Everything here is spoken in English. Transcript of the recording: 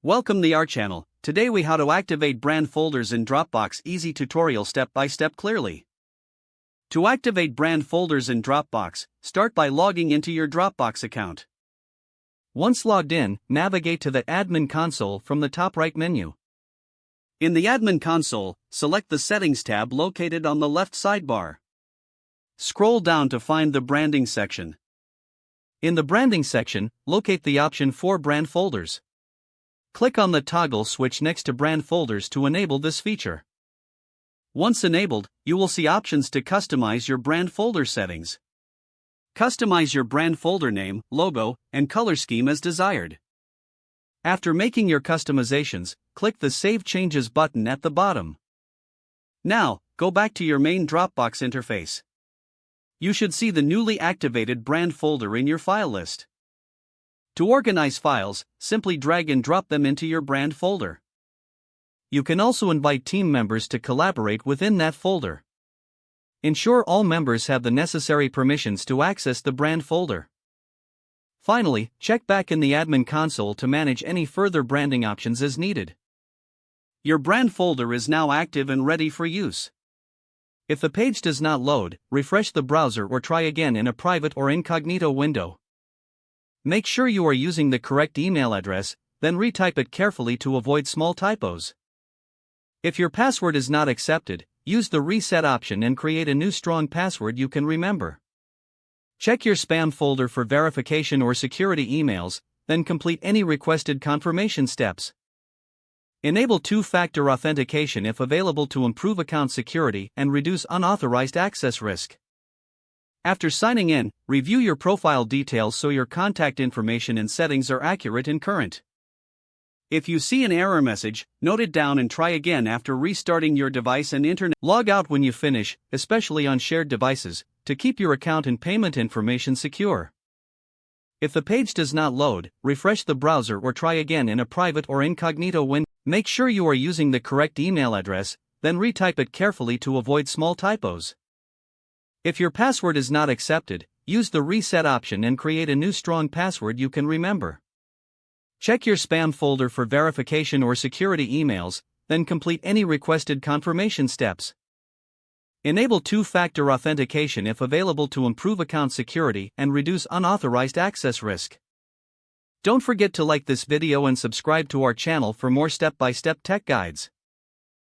Welcome to our channel. Today we how to activate brand folders in Dropbox. Easy tutorial step by step clearly. To activate brand folders in Dropbox, start by logging into your Dropbox account. Once logged in, navigate to the Admin console from the top right menu. In the Admin console, select the Settings tab located on the left sidebar. Scroll down to find the Branding section. In the Branding section, locate the option for Brand Folders. Click on the toggle switch next to Brand Folders to enable this feature. Once enabled, you will see options to customize your brand folder settings. Customize your brand folder name, logo, and color scheme as desired. After making your customizations, click the Save Changes button at the bottom. Now, go back to your main Dropbox interface. You should see the newly activated brand folder in your file list. To organize files, simply drag and drop them into your brand folder. You can also invite team members to collaborate within that folder. Ensure all members have the necessary permissions to access the brand folder. Finally, check back in the Admin console to manage any further branding options as needed. Your brand folder is now active and ready for use. If the page does not load, refresh the browser or try again in a private or incognito window. Make sure you are using the correct email address, then retype it carefully to avoid small typos. If your password is not accepted, use the reset option and create a new strong password you can remember. Check your spam folder for verification or security emails, then complete any requested confirmation steps. Enable two-factor authentication if available to improve account security and reduce unauthorized access risk. After signing in, review your profile details so your contact information and settings are accurate and current. If you see an error message, note it down and try again after restarting your device and internet. Log out when you finish, especially on shared devices, to keep your account and payment information secure. If the page does not load, refresh the browser or try again in a private or incognito window. Make sure you are using the correct email address, then retype it carefully to avoid small typos. If your password is not accepted, use the reset option and create a new strong password you can remember. Check your spam folder for verification or security emails, then complete any requested confirmation steps. Enable two-factor authentication if available to improve account security and reduce unauthorized access risk. Don't forget to like this video and subscribe to our channel for more step-by-step tech guides.